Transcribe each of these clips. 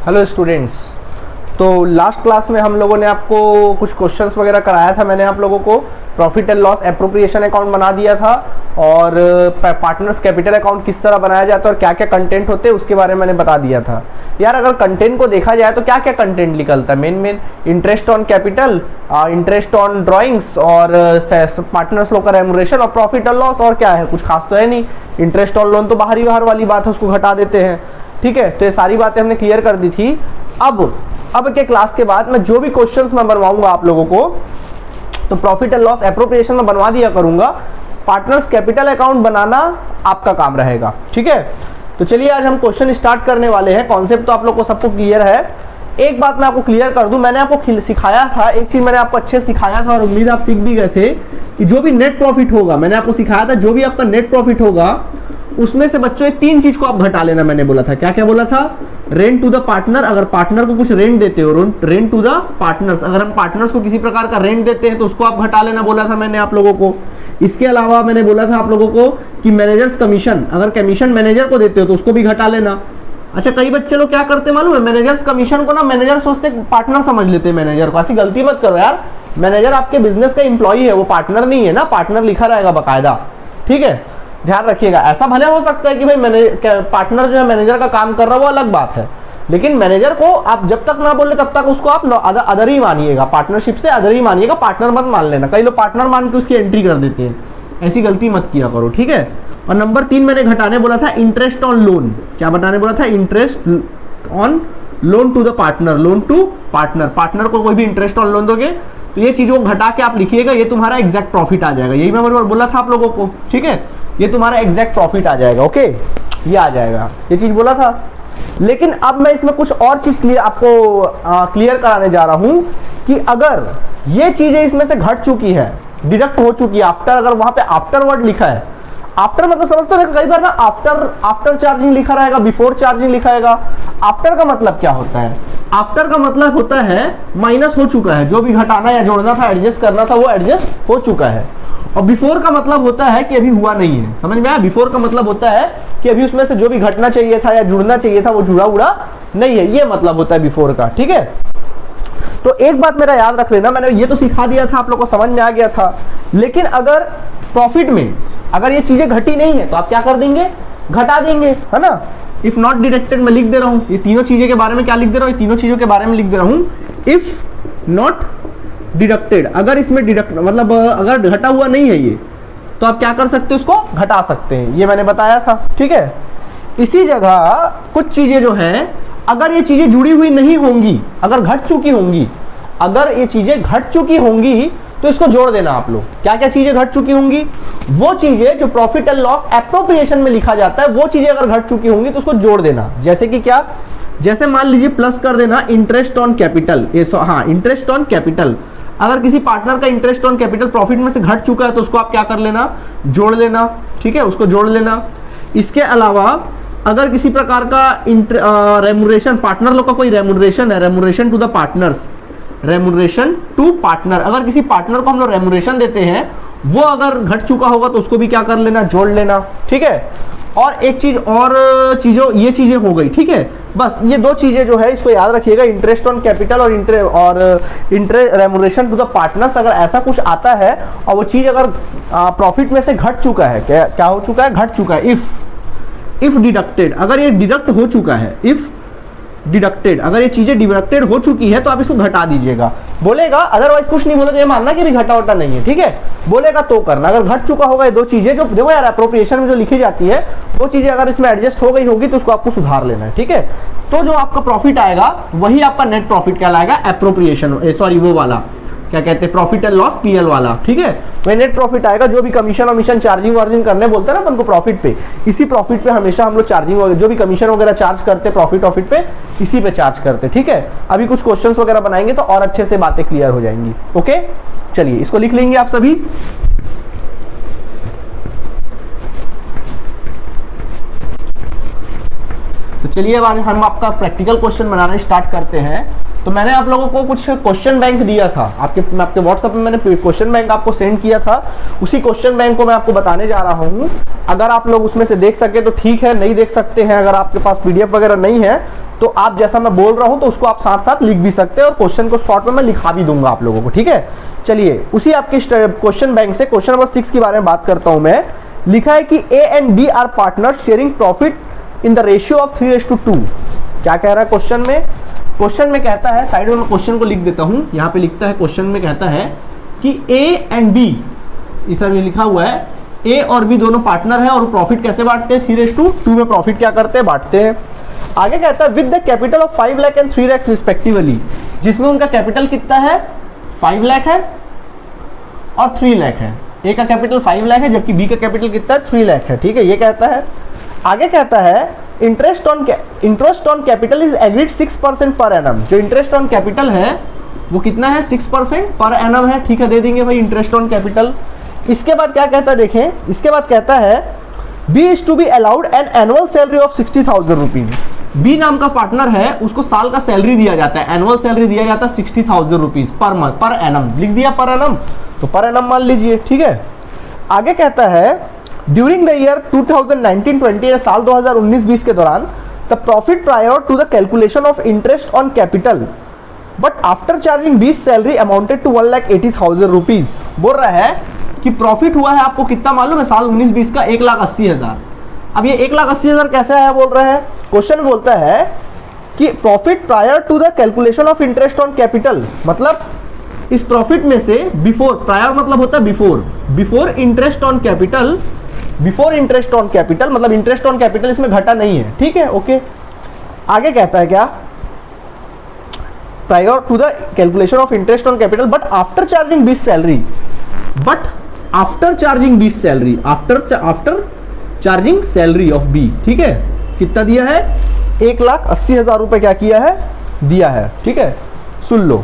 Hello students. तो last class में हम लोगों ने आपको कुछ क्वेश्चंस वगैरह कराया था। मैंने आप लोगों को profit and loss appropriation account बना दिया था और पार्टनर्स कैपिटल अकाउंट किस तरह बनाया जाता है और क्या क्या कंटेंट होते हैं उसके बारे में मैंने बता दिया था। यार अगर कंटेंट को देखा जाए तो क्या क्या कंटेंट निकलता है? Main interest on capital, interest on drawings और पार्टनर्स लोग का रेम्युनरेशन और प्रॉफिट एंड लॉस। और क्या है? कुछ खास तो है नहीं। इंटरेस्ट ऑन लोन तो बाहर वाली बात है, उसको घटा देते हैं। ठीक है, तो ये सारी बातें हमने क्लियर कर दी थी। अब के क्लास के बाद मैं जो भी क्वेश्चंस मैं बनवाऊंगा आप लोगों को, तो प्रॉफिट एंड लॉस एप्रोप्रिएशन में बनवा दिया करूंगा। पार्टनर्स कैपिटल अकाउंट बनाना आपका काम रहेगा। ठीक है, तो चलिए आज हम क्वेश्चन स्टार्ट करने वाले हैं। कॉन्सेप्ट तो आप लोग को सबको क्लियर है। एक बात मैं आपको क्लियर कर दूं, मैंने आपको सिखाया था, एक चीज मैंने आपको अच्छे से सिखाया था और उम्मीद आप सीख भी गए थे कि जो भी नेट प्रॉफिट होगा, मैंने आपको सिखाया था जो भी आपका नेट प्रॉफिट होगा उसमें से बच्चों ये तीन चीज को आप घटा लेना। मैंने बोला था, क्या क्या बोला था? रेंट टू द पार्टनर, अगर पार्टनर को कुछ रेंट देते हो, रेंट टू द पार्टनर्स, अगर हम पार्टनर्स को किसी प्रकार का रेंट देते हैं तो उसको आप घटा लेना बोला था मैंने आप लोगों को। इसके अलावा मैंने बोला था आप लोगों को कि मैनेजर्स कमीशन, अगर कमीशन मैनेजर को देते हो तो उसको भी घटा लेना। अच्छा, कई बच्चे लोग क्या करते मालूम है? मैनेजर्स कमीशन को ना मैनेजर सोचते पार्टनर समझ लेते हैं मैनेजर को। ऐसी गलती मत करो यार, मैनेजर आपके बिजनेस का इंप्लॉई है, वो पार्टनर नहीं है ना। पार्टनर लिखा रहेगा बकायदा। ठीक है, ध्यान रखिएगा। ऐसा भले हो सकता है कि भाई पार्टनर जो है मैनेजर का काम कर रहा है, वो अलग बात है, लेकिन मैनेजर को आप जब तक ना बोले तब तक उसको आप अदर ही मानिएगा, पार्टनरशिप से अदर ही मानिएगा, पार्टनर मत मान लेना। कई लोग पार्टनर मान के उसकी एंट्री कर देते हैं, ऐसी गलती मत किया करो। ठीक है, और नंबर 3 मैंने घटाने बोला था इंटरेस्ट ऑन लोन। क्या बताने बोला था? Interest on loan to the partner, loan to partner. Partner को कोई भी इंटरेस्ट ऑन लोन दोगे तो ये चीजों को घटा के आप लिखिएगा, ये तुम्हारा एग्जैक्ट प्रॉफिट आ जाएगा। यही मैं बोला था आप लोगों को। ठीक है, ये तुम्हारा एग्जैक्ट प्रॉफिट आ जाएगा। ओके, ये आ जाएगा, ये चीज बोला था। लेकिन अब मैं इसमें कुछ और चीज आपको क्लियर कराने जा रहा हूं कि अगर ये चीजें इसमें से घट चुकी है, डिडक्ट हो चुकी है आफ्टर, अगर वहां पे आफ्टर वर्ड लिखा है, आफ्टर मतलब समझते हो कई बार ना आफ्टर चार्जिंग लिखा रहेगा, बिफोर चार्जिंग लिखा रहेगा। आफ्टर का मतलब क्या होता है? आफ्टर का मतलब होता है माइनस हो चुका है, जो भी घटाना या जोड़ना था, एडजस्ट करना था, वो एडजस्ट हो चुका है। और बिफोर का मतलब होता है कि अभी हुआ नहीं है। समझ में आया? बिफोर का मतलब होता है कि अभी उसमें से जो भी घटना चाहिए था या जुड़ना चाहिए था वो जुड़ा उड़ा नहीं है, ये मतलब होता है बिफोर का। ठीक है, तो एक बात मेरा याद रख लेना, मैंने ये तो सिखा दिया था, आप लोग को समझ में आ गया था। लेकिन अगर प्रॉफिट में अगर ये चीजें घटी नहीं है तो आप क्या कर देंगे? घटा देंगे, है ना। इफ नॉट डिडक्टेड मैं लिख दे रहा हूं, ये तीनों चीजें के बारे में क्या लिख दे रहा हूं? तीनों चीजों के बारे में लिख दे रहा हूं। इफ नॉट डिडक्टेड, अगर इसमें डिडक्ट मतलब अगर घटा हुआ नहीं है ये, तो आप क्या कर सकते हो? उसको घटा सकते हैं, ये मैंने बताया था। ठीक है, इसी जगह कुछ चीजें जो हैं, अगर ये चीजें जुड़ी हुई नहीं होंगी, अगर घट चुकी होंगी, अगर ये चीजें घट चुकी होंगी तो इसको जोड़ देना आप लोग। क्या क्या चीजें घट चुकी होंगी? वो चीजें जो प्रॉफिट एंड लॉस एप्रोप्रिएशन में लिखा जाता है, वो चीजें अगर घट चुकी होंगी तो उसको जोड़ देना। जैसे कि क्या? जैसे मान लीजिए प्लस कर देना इंटरेस्ट ऑन कैपिटल। हाँ, इंटरेस्ट ऑन कैपिटल, अगर किसी पार्टनर का इंटरेस्ट ऑन कैपिटल प्रॉफिट में से घट चुका है तो उसको आप क्या कर लेना? जोड़ लेना। ठीक है, उसको जोड़ लेना। इसके अलावा अगर किसी प्रकार का रेम्युनरेशन, पार्टनर लोग का कोई रेम्युनरेशन है, remuneration to the partners, remuneration to partner, अगर किसी पार्टनर को हम लोग रेम्युनरेशन देते हैं वो अगर घट चुका होगा तो उसको भी क्या कर लेना? जोड़ लेना। ठीक है, और एक चीज और ये चीजें हो गई। ठीक है, बस ये दो चीजें जो है इसको याद रखिएगा, इंटरेस्ट ऑन कैपिटल और interest remuneration to the partners. अगर ऐसा कुछ आता है और वो चीज अगर प्रॉफिट में से घट चुका है, क्या हो चुका है? घट चुका है। इफ डिडक्टेड, अगर ये डिडक्ट हो चुका है, इफ डिडक्टेड, अगर ये चीजें डिडक्टेड हो चुकी है तो आप इसको घटा दीजिएगा। बोलेगा, अदरवाइज कुछ नहीं बोले तो ये मानना कि भी घटा वटा नहीं है। ठीक है, बोलेगा तो करना। अगर घट चुका होगा ये दो चीजें, जो देखो यार एप्रोप्रिएशन में जो लिखी जाती है वो चीजें अगर इसमें एडजस्ट हो गई होगी तो उसको आपको सुधार लेना है। ठीक है, तो जो आपका प्रॉफिट आएगा वही आपका नेट प्रॉफिट कहलाएगा। एप्रोप्रिएशन सॉरी वो वाला क्या कहते हैं, प्रॉफिट एंड लॉस पीएल वाला। ठीक है, वही नेट प्रॉफिट आएगा। जो भी कमीशन वमीशन चार्जिंग वार्जिंग करने बोलते हैं ना अपन को प्रॉफिट पे, इसी प्रॉफिट पे हमेशा हम लोग चार्जिंग, जो भी कमीशन वगैरह चार्ज करते हैं प्रॉफिट पे, इसी पे चार्ज करते हैं। ठीक है, अभी कुछ क्वेश्चंस वगैरह बनाएंगे तो और अच्छे से बातें क्लियर हो जाएंगी। ओके, चलिए इसको लिख लेंगे आप सभी। तो चलिए अब हम आपका प्रैक्टिकल क्वेश्चन बनाना स्टार्ट करते हैं। तो मैंने आप लोगों को कुछ क्वेश्चन बैंक दिया था, आपके व्हाट्सएप में मैंने क्वेश्चन बैंक आपको सेंड किया था, उसी क्वेश्चन बैंक को मैं आपको बताने जा रहा हूँ। अगर आप लोग उसमें से देख सके तो ठीक है, नहीं देख सकते हैं, अगर आपके पास पीडीएफ वगैरह नहीं है तो आप जैसा मैं बोल रहा हूँ तो उसको आप साथ साथ लिख भी सकते हैं, और क्वेश्चन को शॉर्ट में मैं लिखा भी दूंगा आप लोगों को, ठीक है। चलिए उसी आपके क्वेश्चन बैंक से क्वेश्चन नंबर 6 के बारे में बात करता हूं मैं। लिखा है कि A and B are partner sharing profit in the ratio of 3:2। क्या कह रहा है क्वेश्चन में? क्वेश्चन में कहता है, साइड में मैं क्वेश्चन को लिख देता हूं, यहां पे लिखता है, क्वेश्चन में कहता है कि ए एंड बी, इस में लिखा हुआ है ए और बी दोनों पार्टनर है और प्रॉफिट कैसे बांटते हैं? 3:2 में प्रॉफिट क्या करते हैं? बांटते हैं। आगे कहता है with the capital of 5 lakh and 3 lakh respectively, जिसमें उनका कैपिटल कितना है? 5 लाख है और 3 लाख है। ए का कैपिटल 5 लाख है जबकि बी का कैपिटल कितना है? 3 लाख है, ठीक है, ये कहता है। आगे कहता है interest on capital is agreed 6% per annum. जो इंटरेस्ट ऑन कैपिटल है वो कितना है? 6% पर एनम है, ठीक है, दे देंगे भाई इंटरेस्ट ऑन कैपिटल। इसके बाद क्या कहता है देखें, इसके बाद कहता है B is to be allowed an annual salary of 60,000 rupees. B नाम का पार्टनर है, उसको साल का सैलरी दिया जाता है, एनुअल सैलरी दिया जाता है 60,000 rupees per month, per annum लिख दिया, पर एनम तो पर एनम मान लीजिए, ठीक है। आगे कहता है ड्यूरिंग द ईयर 2019-20 साल 2019-20 के दौरान the profit prior to the calculation of interest on capital but after charging B's salary amounted to 1,80,000 rupees. बोल रहा है कि प्रॉफिट हुआ है आपको कितना मालूम है? साल 19-20 का 1,80,000। अब ये 1,80,000 कैसे आया बोल रहा है? क्वेश्चन बोलता है कि profit prior to the calculation of interest on capital, मतलब इस प्रॉफिट में से बिफोर, प्रायर मतलब होता है before interest on capital, before interest on capital मतलब इंटरेस्ट ऑन कैपिटल इसमें घटा नहीं है, ठीक है, ओके। आगे कहता है क्या? Prior to the calculation of interest on capital but after charging B's salary, but after charging B's salary, after charging salary of B, ठीक है, कितना दिया है? 1,80,000 रुपए क्या किया है? दिया है, ठीक है। सुन लो,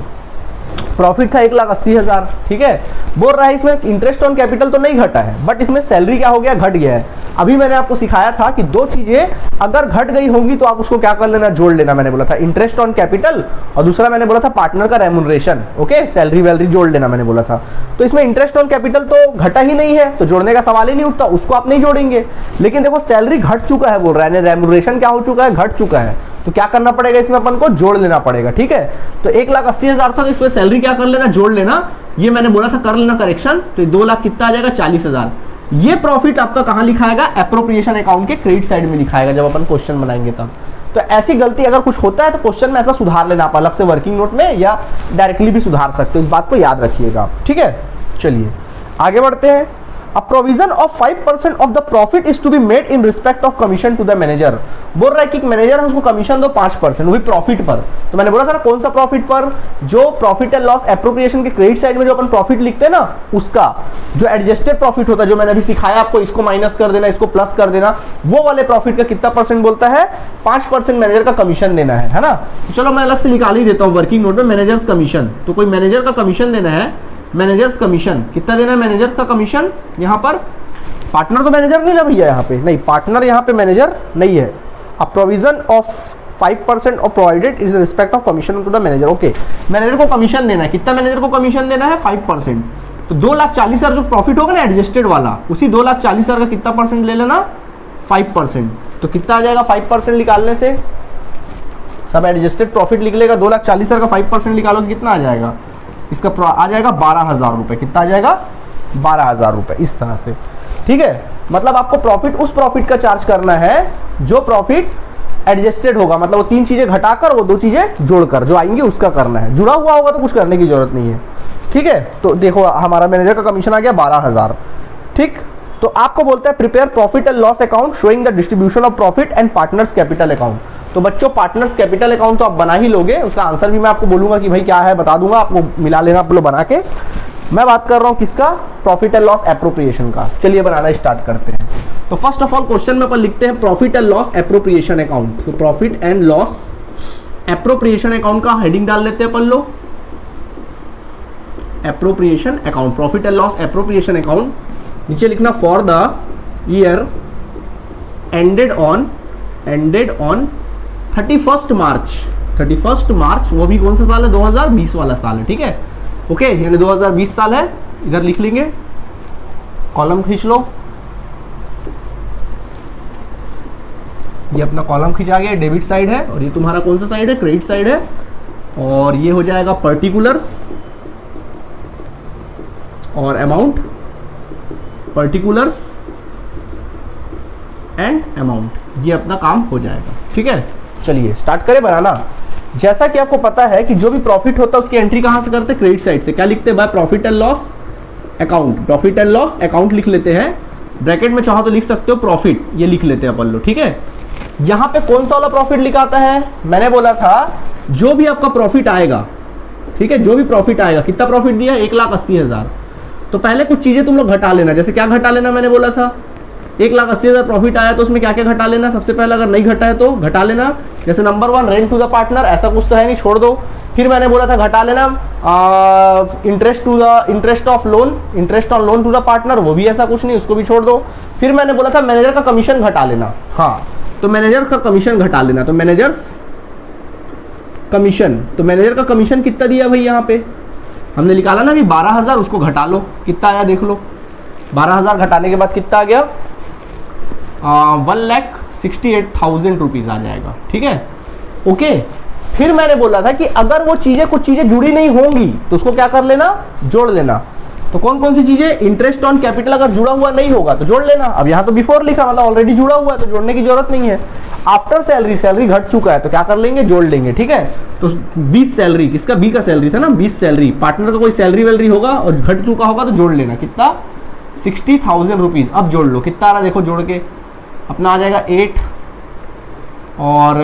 प्रॉफिट था 1,80,000, ठीक है। बोल रहा है इसमें इंटरेस्ट ऑन कैपिटल तो नहीं घटा है बट इसमें सैलरी क्या हो गया? घट गया है। अभी मैंने आपको सिखाया था कि दो चीजें अगर घट गई होंगी तो आप उसको क्या कर लेना? जोड़ लेना। मैंने बोला था इंटरेस्ट ऑन कैपिटल और दूसरा मैंने बोला था पार्टनर का रेम्यूनरेशन, ओके, सैलरी वैलरी जोड़ लेना मैंने बोला था। तो इसमें इंटरेस्ट ऑन कैपिटल तो घटा ही नहीं है तो जोड़ने का सवाल ही नहीं उठता, उसको आप नहीं जोड़ेंगे। लेकिन देखो सैलरी घट चुका है बोल रहा है, रेम्यूनरेशन क्या हो चुका है? घट चुका है, तो क्या करना पड़ेगा? इसमें अपन को जोड़ लेना पड़ेगा, ठीक है। तो 1,80,000 था, इसमें सैलरी क्या कर लेना? जोड़ लेना। ये मैंने बोला था कर लेना करेक्शन, तो 2 लाख कितना आ जाएगा? 40,000। ये प्रॉफिट आपका कहां लिखाएगा? एप्रोप्रिएशन अकाउंट के क्रेडिट साइड में लिखाएगा जब अपन क्वेश्चन बनाएंगे तब। तो ऐसी गलती अगर कुछ होता है तो क्वेश्चन में ऐसा सुधार लेना, आप अलग से वर्किंग नोट में या डायरेक्टली भी सुधार सकते हो, इस बात को याद रखिएगा आप, ठीक है। चलिए आगे बढ़ते हैं। A provision of 5% of the profit is to be made in respect of commission to the manager। बोल रहा है कि मैनेजर है उसको कमीशन दो 5%, वो भी प्रॉफिट पर। तो मैंने बोला था ना कौन सा प्रॉफिट पर? जो प्रॉफिट एंड लॉस एप्रोप्रिएशन के क्रेडिट साइड में जो अपन प्रॉफिट लिखते हैं ना, उसका जो एडजस्टेड प्रॉफिट होता है, जो मैंने अभी सिखाया आपको, इसको माइनस कर देना, इसको प्लस कर देना, वो वाले प्रॉफिट का कितना परसेंट बोलता है? 5% मैनेजर का कमीशन देना है ना। तो चलो मैं अलग से निकाल ही देता हूँ वर्किंग नोट में, मैनेजर्स कमीशन। तो कोई मैनेजर का कमीशन देना है, मैनेजर्स कमीशन कितना देना है? मैनेजर का कमीशन यहाँ पर, पार्टनर तो मैनेजर नहीं ना भैया, यहाँ पे नहीं, पार्टनर यहाँ पे मैनेजर नहीं है। A provision of 5% of provided is respect of commission to the manager, okay. Manager को कमीशन देना है, कितना मैनेजर को कमीशन देना है? 5%। तो 2,40,000 जो प्रॉफिट होगा ना एडजस्टेड वाला, उसी 2,40,000 का कितना परसेंट ले लेना? 5%। तो कितना आ जाएगा 5% निकालने से? सब एडजस्टेड प्रॉफिट लिख लेगा, 2,40,000 का 5% निकालोगे कितना आ जाएगा? इसका आ जाएगा 12,000 रुपए। कितना आ जाएगा? 12,000 रुपए, इस तरह से, ठीक है। मतलब आपको प्रॉफिट उस प्रॉफिट का चार्ज करना है जो प्रॉफिट एडजस्टेड होगा, मतलब वो 3 चीजें घटाकर वो 2 चीजें जोड़कर जो आएंगी उसका करना है। जुड़ा हुआ होगा तो कुछ करने की जरूरत नहीं है, ठीक है। तो देखो हमारा मैनेजर का कमीशन आ गया 12,000, ठीक। तो आपको बोलता है prepare profit and loss account showing the distribution of profit and partners capital account. तो बच्चों पार्टनर्स कैपिटल अकाउंट तो आप बना ही लोगे, उसका आंसर भी मैं आपको बोलूंगा कि भाई क्या है, बता दूंगा, आपको मिला लेना आप लोग बना के। मैं बात कर रहा हूं किसका? प्रॉफिट एंड लॉस एप्रोप्रिएशन का। चलिए बनाना स्टार्ट करते हैं। तो फर्स्ट ऑफ ऑल क्वेश्चन में अपन लिखते हैं profit and loss appropriation account. तो profit and loss appropriation account का हेडिंग डाल लेते हैं अपन लोग, appropriation account, profit and loss appropriation account. नीचे लिखना for the year ended on 31st March 31 March, वो भी कौन सा साल है, 2020 वाला साल है, ठीक है। ओके, यानी 2020 साल है, इधर लिख लेंगे, कॉलम खींच लो, ये अपना कॉलम खींचा गया, डेबिट साइड है, और ये तुम्हारा कौन सा साइड है, क्रेडिट साइड है, और ये हो जाएगा पर्टिकुलर्स और अमाउंट, पर्टिकुलर्स एंड अमाउंट, ये अपना काम हो जाएगा, ठीक है। चलिए स्टार्ट करें बनाना। जैसा कि आपको पता है कि जो भी प्रॉफिट होता है उसकी एंट्री कहां से करते हैं, क्रेडिट साइड से। क्या लिखते हैं, by profit and loss account, profit and loss account लिख लेते हैं, ब्रैकेट में चाहो तो लिख सकते हो प्रॉफिट, ये लिख लेते हैं अपन लोग, ठीक है। यहां पे कौन सा वाला प्रॉफिट लिखा आता है, मैंने बोला था जो भी आपका प्रॉफिट आएगा, ठीक है, जो भी प्रॉफिट आएगा, कितना प्रॉफिट दिया, 1,80,000, तो पहले कुछ चीजें तुम लोग घटा लेना। जैसे क्या घटा लेना, मैंने बोला था 1,80,000 प्रॉफिट आया तो उसमें क्या क्या घटा लेना, सबसे पहले अगर नहीं घटा है तो घटा लेना, जैसे number 1 rent to the partner, ऐसा कुछ तो है नहीं, छोड़ दो। फिर मैंने बोला था घटा लेना interest of loan, interest on loan to the partner, वो भी ऐसा कुछ नहीं, उसको भी छोड़ दो। फिर मैंने बोला था मैनेजर का कमीशन घटा लेना, हाँ, तो मैनेजर का कमीशन घटा लेना, तो मैनेजर्स कमीशन, तो मैनेजर का कमीशन कितना दिया भाई, यहाँ पे हमने निकाला ना कि 12,000, उसको घटा लो, कितना आया देख लो, 12,000 घटाने के बाद कितना आ गया, 1,68,000 रुपीज आ जाएगा, ठीक है। ओके, फिर मैंने बोला था कि अगर वो चीजें, कुछ चीजें जुड़ी नहीं होंगी तो उसको क्या कर लेना, जोड़ लेना। तो कौन कौन सी चीजें, इंटरेस्ट ऑन कैपिटल अगर जुड़ा हुआ नहीं होगा तो जोड़ लेना। अब यहाँ तो बिफोर लिखा, मतलब ऑलरेडी जुड़ा हुआ है तो जोड़ने की जरूरत नहीं है। आफ्टर सैलरी, सैलरी घट चुका है तो क्या कर लेंगे, जोड़ लेंगे, ठीक है। तो 20 सैलरी, किसका, बी का सैलरी था ना, 20 सैलरी, पार्टनर का कोई सैलरी वैलरी होगा और घट चुका होगा तो जोड़ लेना, कितना, 60,000 रुपीज। अब जोड़ लो, कितना आ रहा देखो, जोड़ के अपना आ जाएगा 8 और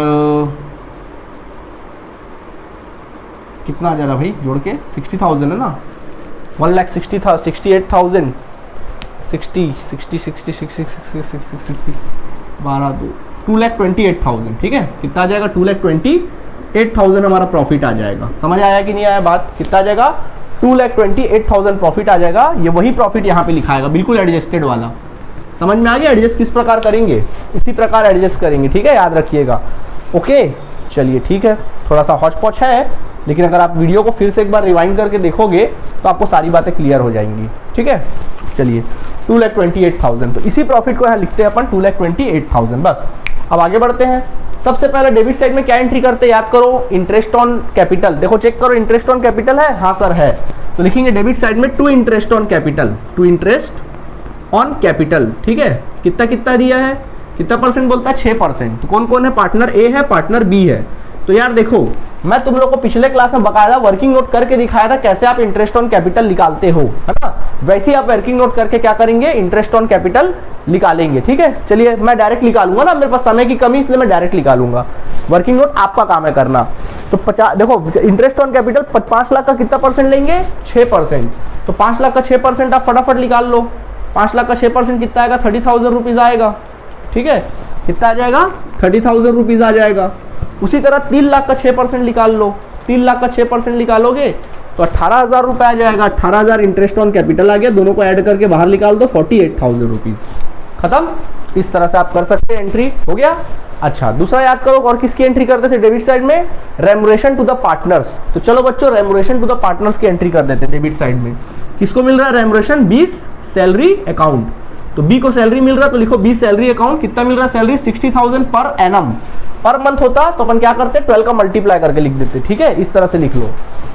कितना आ जा रहा भाई, जोड़ के 60,000 है ना, 1,60,000, 68,000, 60, 60, 60, 60, 60, 12, 2,28,000, ठीक है। कितना आ जाएगा, 2,28,000 हमारा प्रॉफिट आ जाएगा। समझ आया कि नहीं आया बात, कितना आ जाएगा, 2,28,000 प्रॉफिट आ जाएगा। ये वही प्रॉफिट यहाँ पे लिखाएगा, बिल्कुल एडजस्टेड वाला। समझ में आ गया, एडजस्ट किस प्रकार करेंगे, इसी प्रकार एडजस्ट करेंगे, ठीक है, याद रखिएगा। ओके, चलिए ठीक है, थोड़ा सा हौच पौच है, लेकिन अगर आप वीडियो को फिर से एक बार रिवाइंड करके देखोगे तो आपको सारी बातें क्लियर हो जाएंगी, ठीक है। चलिए 2,28,000, तो इसी प्रॉफिट को यहाँ लिखते हैं अपन 2,28,000, बस। अब आगे बढ़ते हैं। सबसे पहले डेबिट साइड में क्या एंट्री करते हैं, याद करो, इंटरेस्ट ऑन कैपिटल। देखो चेक करो, इंटरेस्ट ऑन कैपिटल है, हाँ सर है, तो लिखेंगे डेबिट साइड में to interest on capital, to interest on capital, ठीक है। कितना कितना दिया है, कितना परसेंट बोलता है, 6%। तो कौन कौन है, पार्टनर ए है, पार्टनर बी है। तो यार देखो, मैं तुम लोग को पिछले क्लास में बकायदा वर्किंग नोट करके दिखाया था कैसे आप इंटरेस्ट ऑन कैपिटल निकालते हो, है ना। वैसे ही आप वर्किंग नोट करके क्या करेंगे, इंटरेस्ट ऑन कैपिटल निकालेंगे, ठीक है। चलिए मैं डायरेक्ट निकालूंगा ना, मेरे पास समय की कमी, इसलिए मैं डायरेक्ट निकालूंगा। वर्किंग नोट आपका काम है करना। तो 50, देखो इंटरेस्ट ऑन कैपिटल 5 लाख का कितना परसेंट लेंगे, 6%। तो 5 लाख का 6% आप फटाफट निकाल लो। 5 लाख का 6% कितना आएगा, 30,000 रुपीज आएगा, ठीक है। कितना आ जाएगा, 30,000 रुपीज आ जाएगा। उसी तरह 3 लाख का 6% निकाल लो। 3 लाख का 6% निकालोगे तो 18,000 रुपए आ जाएगा। 18,000 इंटरेस्ट ऑन कैपिटल आ गया, दोनों को ऐड करके बाहर निकाल दो, 48,000 रुपीज, खत्म। इस तरह से आप कर सकते हैं, एंट्री हो गया। अच्छा, दूसरा याद करो, और किसकी एंट्री करते थे डेबिट साइड में, रेमुनरेशन टू द पार्टनर्स। तो चलो बच्चों, रेमुनरेशन टू द पार्टनर्स की एंट्री कर देते हैं डेबिट साइड में। किसको मिल रहा है रेमुनरेशन, 20 सैलरी अकाउंट। तो बी को सैलरी मिल रहा है तो लिखो 20 सैलरी अकाउंट। कितना मिल रहा है salary, 60,000 per annum. Per month होता तो अपन क्या करते, 12 का मल्टीप्लाई करके लिख देते, ठीक है। इस तरह से लिख लो।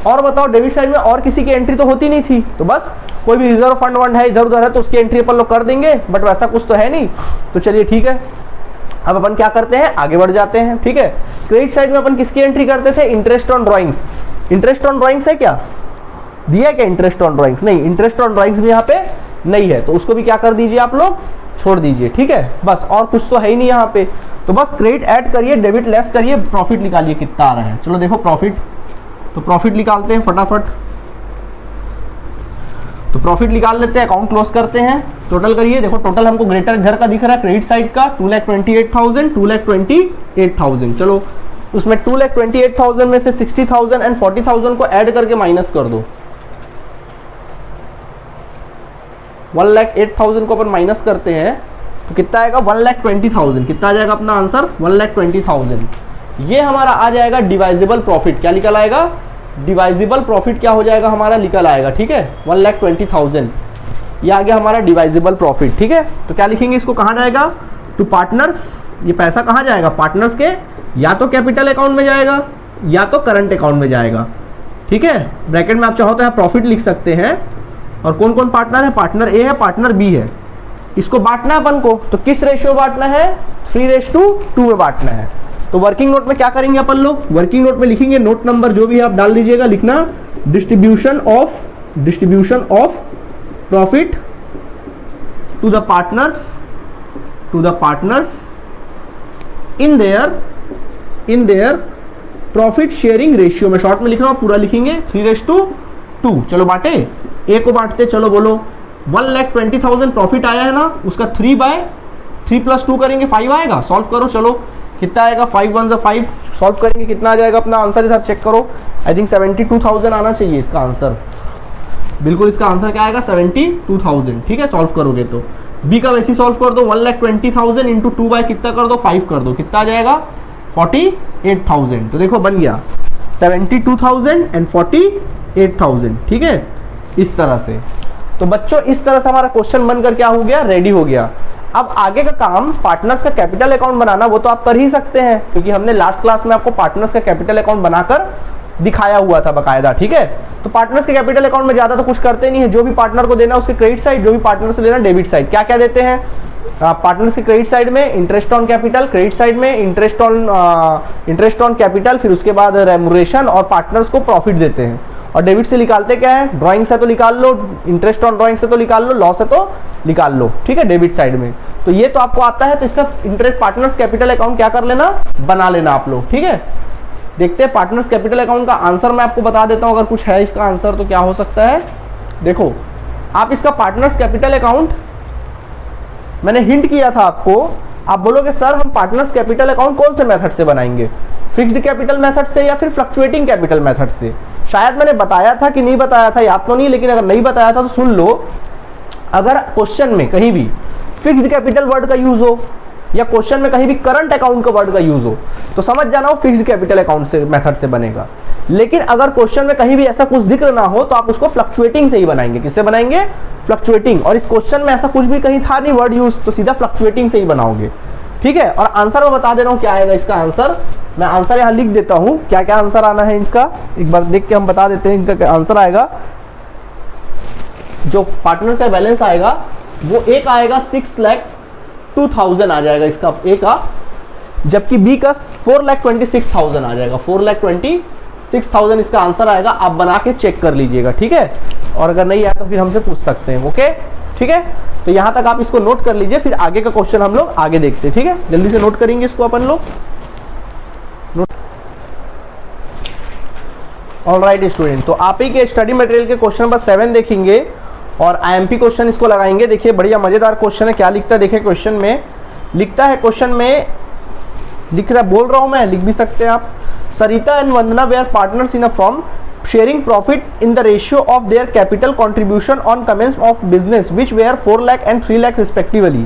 और बताओ डेबिट साइड में और किसी की एंट्री तो होती नहीं थी, तो बस कोई भी रिजर्व फंड वंड है इधर उधर है तो उसकी एंट्री अपन लोग कर देंगे, बट वैसा कुछ तो है नहीं। तो चलिए ठीक है, अब अपन क्या करते हैं, आगे बढ़ जाते हैं, ठीक है। क्रेडिट साइड में अपन किसकी एंट्री करते थे, interest on drawings. Interest on drawings है क्या, दिया क्या इंटरेस्ट ऑन ड्रॉइंग्स, नहीं, इंटरेस्ट ऑन ड्रॉइंग्स भी यहाँ पे नहीं है, तो उसको भी क्या कर दीजिए आप लोग, छोड़ दीजिए, ठीक है। बस और कुछ तो है ही नहीं यहाँ पे, तो बस क्रेडिट ऐड करिए, डेबिट लेस करिए, प्रॉफिट निकालिए कितना आ रहा है। चलो देखो प्रॉफिट, तो प्रॉफिट निकालते हैं फटाफट। तो प्रॉफिट निकाल लेते हैं, अकाउंट क्लोज करते हैं, टोटल करिए। देखो टोटल हमको ग्रेटर इधर का दिख रहा है, क्रेडिट साइड का 2,28,000, 2,28,000। चलो उसमें 2,28,000 में से 60,000 एंड 40,000 को ऐड करके माइनस कर दो। 1,08,000 को अपन माइनस करते हैं तो कितना आएगा, 1,20,000। कितना आ जाएगा अपना आंसर, 1,20,000। ये हमारा आ जाएगा डिवाइजेबल प्रॉफिट। क्या निकल आएगा? डिवाइजेबल प्रॉफिट क्या हो जाएगा हमारा? निकल आएगा। ठीक है, 1,20,000 ये आ गया हमारा डिवाइजेबल प्रॉफिट। ठीक है, तो क्या लिखेंगे इसको? कहाँ जाएगा? To partners. ये पैसा कहाँ जाएगा? पार्टनर्स के या तो कैपिटल अकाउंट में जाएगा या तो करंट अकाउंट में जाएगा। ठीक है, ब्रैकेट में आप चाहो तो यहाँ प्रॉफिट लिख सकते हैं। और कौन कौन पार्टनर है? पार्टनर ए है, पार्टनर बी है। इसको बांटना है अपन को, तो किस रेशियो बांटना है? 3:2 में बांटना है। तो वर्किंग नोट में क्या करेंगे अपन लोग? वर्किंग नोट में लिखेंगे, नोट नंबर जो भी आप डाल दीजिएगा, लिखना distribution of profit to the partners in their profit sharing ratio. में शॉर्ट में लिख रहा हूं, पूरा लिखेंगे 3:2। चलो बांटे, ए को बांटते, चलो बोलो। 1,20,000 प्रॉफिट आया है ना, उसका 3 + 2 करेंगे, 5 आएगा। सॉल्व करो, चलो कितना आएगा? 5 × 1 = 5। सॉल्व करेंगे, कितना आ जाएगा अपना आंसर? इधर चेक करो, आई थिंक 72,000 आना चाहिए इसका आंसर। बिल्कुल, इसका आंसर क्या आएगा? 72,000। ठीक है, सॉल्व करोगे तो बी का वैसे सॉल्व कर दो। 1,20,000 इंटू 2 बाय कितना कर दो? 5 कर दो, कितना आ जाएगा? 48,000। तो देखो बन गया 72,000 एंड 48,000। ठीक है, इस तरह से। तो बच्चों इस तरह से हमारा क्वेश्चन बनकर क्या हो गया? रेडी हो गया। अब आगे का काम पार्टनर्स का कैपिटल अकाउंट बनाना, वो तो आप कर ही सकते हैं, क्योंकि हमने लास्ट क्लास में आपको पार्टनर्स का कैपिटल अकाउंट बनाकर दिखाया हुआ था बकायदा। ठीक है, तो पार्टनर्स के कैपिटल अकाउंट में ज्यादा तो कुछ करते नहीं है। जो भी पार्टनर को देना उसके क्रेडिट साइड, जो भी पार्टनर से लेना डेबिट साइड। क्या क्या देते हैं पार्टनर्स के क्रेडिट साइड में? Interest on capital, credit side में इंटरेस्ट ऑन कैपिटल, फिर उसके बाद रेमुनरेशन, और पार्टनर्स को प्रॉफिट देते हैं। और डेबिट से निकालते क्या है? ड्राइंग से तो निकाल लो, इंटरेस्ट ऑन ड्राइंग से तो निकाल लो, लॉस से तो निकाल लो। ठीक है, डेबिट साइड में। तो ये तो आपको आता है, तो इसका इंटरेस्ट पार्टनर्स कैपिटल अकाउंट क्या कर लेना? बना लेना आप लोग। ठीक है, देखते हैं पार्टनर्स कैपिटल अकाउंट का आंसर मैं आपको बता देता हूं, अगर कुछ है इसका आंसर तो क्या हो सकता है। देखो, आप इसका पार्टनर्स कैपिटल अकाउंट, मैंने हिंट किया था आपको, आप बोलोगे सर हम पार्टनर्स कैपिटल अकाउंट कौन से मेथड से बनाएंगे? फिक्स्ड कैपिटल मेथड से या फिर फ्लक्चुएटिंग कैपिटल मेथड से? शायद मैंने बताया था कि नहीं बताया था, याद तो नहीं, लेकिन अगर नहीं बताया था तो सुन लो। अगर क्वेश्चन में कहीं भी फिक्स्ड कैपिटल वर्ड का यूज हो या क्वेश्चन में कहीं भी करंट अकाउंट का वर्ड का यूज हो, तो समझ जाना वो फिक्स्ड कैपिटल अकाउंट से मेथड से बनेगा। लेकिन अगर क्वेश्चन में कहीं भी ऐसा कुछ जिक्र ना हो, तो आप उसको फ्लक्चुएटिंग से ही बनाएंगे। किससे बनाएंगे? फ्लक्चुएटिंग। और इस क्वेश्चन में ऐसा कुछ भी कहीं था नहीं वर्ड यूज, तो सीधा फ्लक्चुएटिंग से ही बनाओगे। ठीक है, और आंसर मैं बता दे रहा हूं क्या आएगा इसका आंसर। मैं आंसर यहां लिख देता हूं, क्या क्या आंसर आना है इसका, एक बार देख के हम बता देते हैं। इनका आंसर आएगा, जो पार्टनर का बैलेंस आएगा वो एक आएगा 6,02,000 आ जाएगा इसका ए का, जबकि बी का 4,26,000 आ जाएगा। 4,26,000 इसका आंसर आएगा। आप बना के चेक कर लीजिएगा। ठीक है, और अगर नहीं आया तो फिर हमसे पूछ सकते हैं। ओके, ठीक है, तो यहां तक आप इसको नोट कर लीजिए, फिर आगे का क्वेश्चन हम लोग आगे देखते हैं। ठीक है, जल्दी से नोट करेंगे इसको अपन लोग। ऑलराइट स्टूडेंट, तो आप ही के स्टडी मटेरियल के क्वेश्चन नंबर 7 देखेंगे और आईएमपी क्वेश्चन इसको लगाएंगे। देखिए बढ़िया मजेदार क्वेश्चन है। क्या लिखता है देखिए, क्वेश्चन में लिखता है, क्वेश्चन में लिख रहा, बोल रहा हूं मैं, लिख भी सकते हैं आप। Sarita and Vandana were partners in a firm sharing profit in the ratio of their capital contribution on commence of business which were 4 lakh and 3 lakh respectively।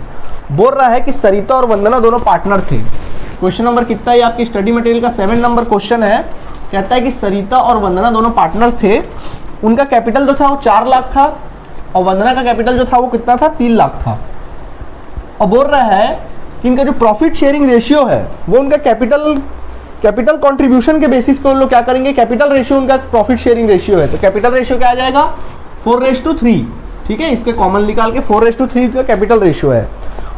बोल रहा है कि सरिता और वंदना दोनों पार्टनर थे। क्वेश्चन नंबर कितना है आपकी स्टडी मटेरियल का 7 नंबर क्वेश्चन है। कहता है कि सरिता और वंदना दोनों पार्टनर थे, उनका कैपिटल जो था वो 4 लाख था और वंदना का कैपिटल जो था वो कितना था? 3 लाख था। और बोल रहा है कि इनका जो प्रॉफिट शेयरिंग रेशियो है वो उनका कैपिटल कंट्रीब्यूशन के बेसिस पे उन लोग क्या करेंगे? कैपिटल रेशियो उनका प्रॉफिट शेयरिंग रेशियो है, तो कैपिटल रेशियो क्या आ जाएगा? 4:3। ठीक है, इसके कॉमन निकाल के 4:3 का कैपिटल रेशियो है।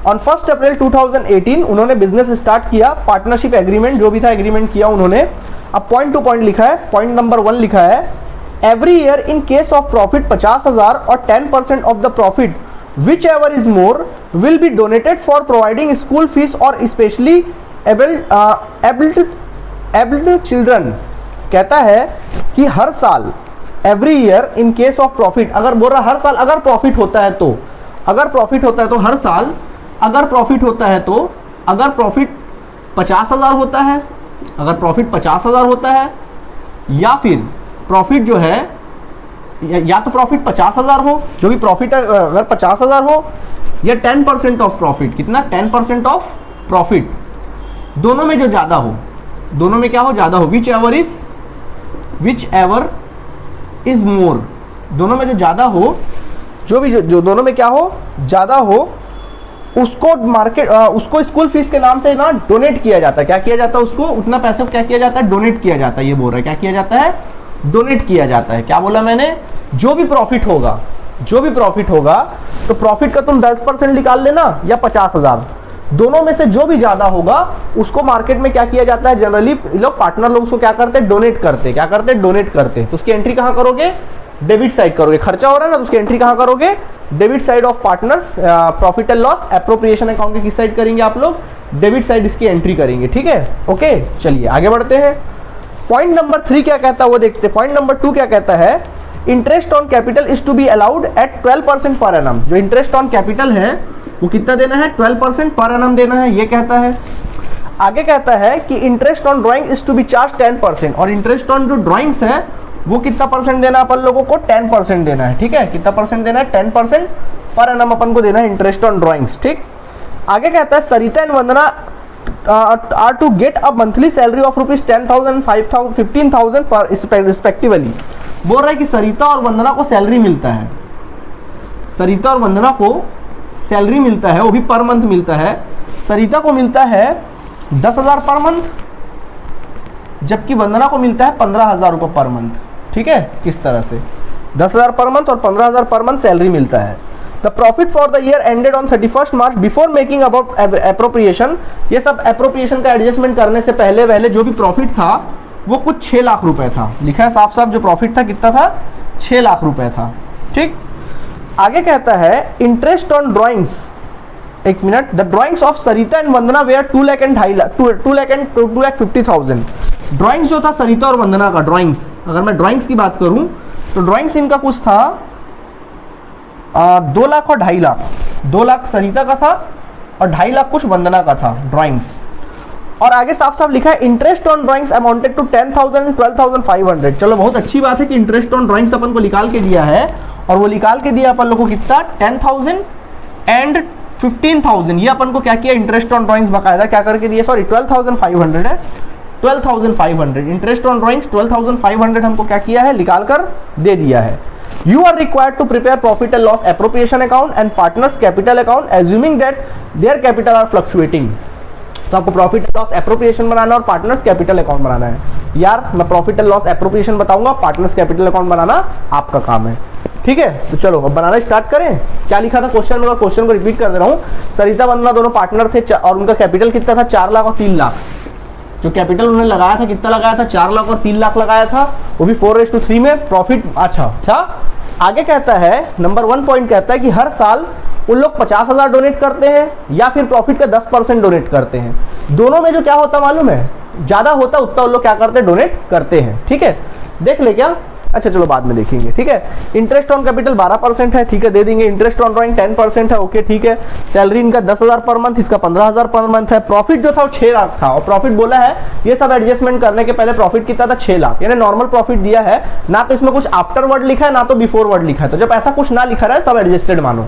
ऑन 1 अप्रैल 2018 उन्होंने बिजनेस स्टार्ट किया। पार्टनरशिप एग्रीमेंट जो भी था एग्रीमेंट किया उन्होंने। अब पॉइंट टू पॉइंट लिखा है। पॉइंट नंबर 1 लिखा है, every year in case of profit 50,000 और 10% of the profit which ever is more will be donated for providing school fees और स्पेशली एबल्ड चिल्ड्रन। कहता है कि हर साल, every year in case of profit, अगर बोल रहा हर साल अगर प्रॉफिट होता है तो, अगर प्रॉफिट होता है तो हर साल, अगर प्रॉफिट होता है तो, अगर प्रॉफिट 50,000 होता है, अगर प्रॉफिट 50,000 होता है, या फिर प्रॉफिट जो है या तो प्रॉफिट 50,000 हो, जो भी प्रॉफिट है अगर 50,000 हो, या 10% ऑफ प्रॉफिट। कितना? 10% ऑफ प्रॉफिट, दोनों में जो ज्यादा हो, दोनों में क्या हो, ज्यादा हो, विच एवर इज मोर, दोनों में जो ज्यादा हो, जो दोनों में क्या हो, ज्यादा हो, उसको मार्केट उसको स्कूल फीस के नाम से ना डोनेट किया जाता है। क्या किया जाता है, उसको उतना पैसे को क्या किया जाता है, डोनेट किया जाता है। ये बोल रहा है क्या किया जाता है, डोनेट किया जाता है। क्या बोला मैंने, जो भी प्रॉफिट होगा, जो भी प्रॉफिट होगा, तो प्रॉफिट का तुम 10% निकाल लेना या 50,000, दोनों में से जो भी ज्यादा होगा उसको मार्केट में क्या किया जाता है, जनरली लोग पार्टनर लोग उसको क्या करते हैं, डोनेट करते हैं। क्या करते हैं, डोनेट करते हैं। तो उसकी एंट्री कहां करोगे, डेबिट साइड करोगे। खर्चा हो रहा है ना, तो उसकी एंट्री कहां करोगे, debit side of partners profit and loss appropriation account की किस साइड करेंगे आप लोग, डेबिट साइड इसकी एंट्री करेंगे। ठीक है, ओके, चलिए आगे बढ़ते हैं। पॉइंट नंबर 3 क्या कहता है वो देखते हैं। पॉइंट नंबर 2 क्या कहता है, interest on capital is to be allowed at 12% per annum. जो इंटरेस्ट ऑन कैपिटल है वो कितना देना है, 12% पर एनम देना है, ये कहता है। आगे कहता है कि interest on drawing is to be charge 10%, और इंटरेस्ट ऑन जो ड्राइंग्स है वो कितना परसेंट देना है अपन लोगों को, 10% देना है। ठीक है, कितना परसेंट देना है, 10% पर एनम अपन को देना है इंटरेस्ट ऑन ड्राइंग्स। ठीक, आगे कहता है Sarita and Vandana are to get a monthly salary of ₹10,000 15,000 पर रिस्पेक्टिवली। बोल रहा है कि सरिता और वंदना को सैलरी मिलता है, सरिता और वंदना को सैलरी मिलता है, वो भी पर मंथ मिलता है। सरिता को मिलता है 10,000 पर मंथ, जबकि वंदना को मिलता है 15,000 रुपये पर मंथ। ठीक है, इस तरह से 10,000 पर मंथ और 15,000 पर मंथ सैलरी मिलता है। The profit for the year ended on 31 March before making about appropriation, ये सब एप्रोप्रिएशन का एडजस्टमेंट करने से पहले जो भी प्रॉफिट था वो कुछ 6 लाख रुपए था। लिखा है साफ साफ, जो प्रॉफिट था कितना था, 6 लाख रुपए था। ठीक, आगे कहता है इंटरेस्ट ऑन ड्राइंग्स, एक minute, the drawings of Sarita and Vandana were 2 lakh and 2,50,000। Drawings जो था सरिता और वंदना का, ड्राइंग्स, अगर मैं ड्राइंग्स की बात करूं तो ड्राइंग्स इनका कुछ था 2 लाख और 2.5 लाख। 2 लाख सरिता का था और 2.5 लाख कुछ वंदना का था ड्राइंग्स। और आगे साफ साफ लिखा है interest on drawings amounted to 10,000 and 12,500। चलो बहुत अच्छी बात है कि इंटरेस्ट ऑन ड्राइंग्स अपन को निकाल के दिया है, और वो निकाल के दिया अपन लोग को कितना, 10,000 एंड 15,000। ये अपन को क्या किया, इंटरेस्ट ऑन ड्राइंग्स बकायदा क्या करके दिया, सॉरी 12,500 है, 12,500 इंटरेस्ट ऑन ड्राइंग्स 12,500 हमको क्या किया है, निकाल कर दे दिया है। You are required to prepare profit and loss appropriation account and partners capital account assuming that their capital are fluctuating। तो आपको प्रॉफिट एंड लॉस एप्रोप्रिएशन बनाना और पार्टनर्स कैपिटल अकाउंट बनाना है। यार मैं प्रॉफिट एंड लॉस एप्रोप्रिएशन बताऊंगा, partners capital account बनाना आपका काम है। ठीक है, तो चलो अब बनाना स्टार्ट करें। क्या लिखा था क्वेश्चन में, क्वेश्चन को रिपीट कर दे रहा हूँ। सरिता वंदना दोनों पार्टनर थे और उनका कैपिटल कितना था, 4 लाख और 3 लाख। जो कैपिटल उन्होंने लगाया था कितना लगाया था, 4 लाख और 3 लाख लगाया था, वो भी 4:3 में प्रॉफिट। अच्छा, आगे कहता है नंबर 1 पॉइंट कहता है कि हर साल उन लोग 50,000 डोनेट करते हैं या फिर प्रॉफिट का 10% डोनेट करते हैं। दोनों में जो क्या होता मालूम है, ज्यादा होता उतना उन लोग क्या करते हैं, डोनेट करते हैं। ठीक है, देख ले क्या, अच्छा चलो बाद में देखेंगे। ठीक है, इंटरेस्ट ऑन कैपिटल 12% है, ठीक है दे देंगे। इंटरेस्ट ऑन ड्राइंग 10% है, ओके ठीक है। सैलरी इनका 10,000 पर मंथ, इसका 15,000 पर मंथ है। प्रॉफिट जो था वो 6 लाख था, और प्रॉफिट बोला है ये सब एडजस्टमेंट करने के पहले प्रॉफिट कितना था, 6 लाख, यानी नॉर्मल प्रॉफिट दिया है ना, तो इसमें कुछ आफ्टर वर्ड लिखा है ना तो बिफोर वर्ड लिखा है। तो जब ऐसा कुछ ना लिखा रहा है सब एडजस्टेड मानो।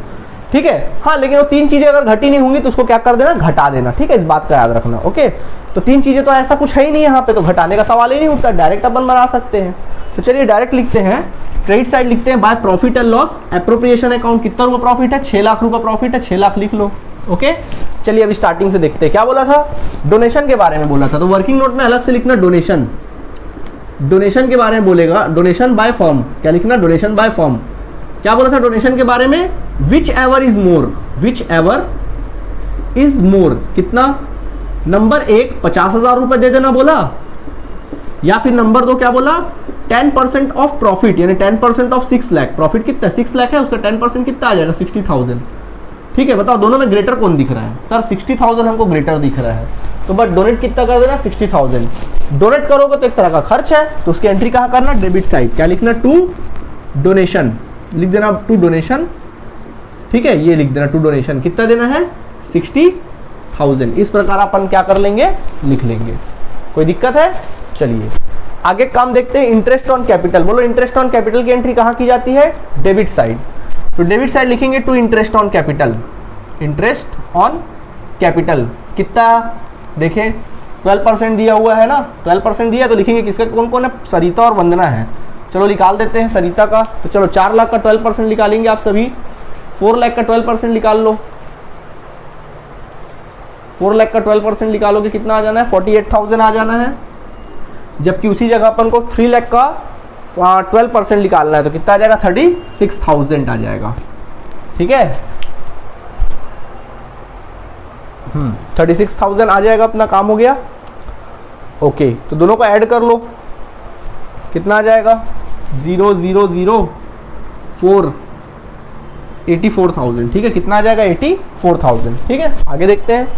ठीक है, हाँ लेकिन वो 3 चीजें अगर घटी नहीं होंगी तो उसको क्या कर देना, घटा देना। ठीक है, इस बात का याद रखना। ओके, तो 3 चीजें तो ऐसा कुछ है ही नहीं यहाँ पे, तो घटाने का सवाल ही नहीं उठता, डायरेक्ट अपन बना सकते हैं। तो चलिए डायरेक्ट लिखते हैं, क्रेडिट साइड लिखते हैं by profit and loss appropriation account. कितना रुपया प्रॉफिट है, 6 लाख रुपया प्रॉफिट है, 6 लाख लिख लो। ओके, चलिए अभी स्टार्टिंग से देखते हैं। क्या बोला था, डोनेशन के बारे में बोला था, तो वर्किंग नोट में अलग से लिखना डोनेशन। डोनेशन के बारे में बोलेगा, डोनेशन बाय फॉर्म, क्या लिखना, डोनेशन बाय फॉर्म। क्या बोला था डोनेशन के बारे में, which ever is more, which ever is more. कितना, नंबर 1 50,000 रुपए दे देना बोला, या फिर नंबर 2 क्या बोला, 10% ऑफ प्रॉफिट, यानी 10% ऑफ 6 लाख। प्रॉफिट कितना, 6 लाख है, उसका 10% कितना आ जाएगा, 60,000। ठीक है, बताओ दोनों में ग्रेटर कौन दिख रहा है, सर 60,000 हमको ग्रेटर दिख रहा है, तो बट डोनेट कितना कर देना, 60,000। डोनेट करोगे तो एक तरह का खर्च है, तो उसकी एंट्री कहाँ करना, डेबिट साइड। क्या लिखना, टू डोनेशन लिख देना, टू डोनेशन। ठीक है, ये लिख देना टू डोनेशन, कितना देना है, 60,000। इस प्रकार अपन क्या कर लेंगे, लिख लेंगे। कोई दिक्कत है, चलिए आगे काम देखते हैं। इंटरेस्ट ऑन कैपिटल, बोलो इंटरेस्ट ऑन कैपिटल की एंट्री कहाँ की जाती है, डेबिट साइड। तो डेबिट साइड लिखेंगे to interest on capital. Interest on capital कितना, देखें 12% दिया हुआ है ना, 12% दिया, तो लिखेंगे किसका, कौन कौन है, सरिता और वंदना है। चलो निकाल देते हैं सरिता का। तो चलो 4 लाख का 12% निकालेंगे आप सभी। 4 लाख का 12% निकाल लो। 4 लाख का 12% निकालोगे कितना आ जाना है, 48,000 आ जाना है। जबकि उसी जगह अपन को 3 लाख का 12% निकालना है, तो कितना आ जाएगा, 36,000 आ जाएगा। ठीक है, 36,000 आ जाएगा, अपना काम हो गया। ओके, तो दोनों को ऐड कर लो, कितना आ जाएगा, 0 0 0 4 84,000। ठीक है, कितना आ जाएगा, 84,000। ठीक है, आगे देखते हैं।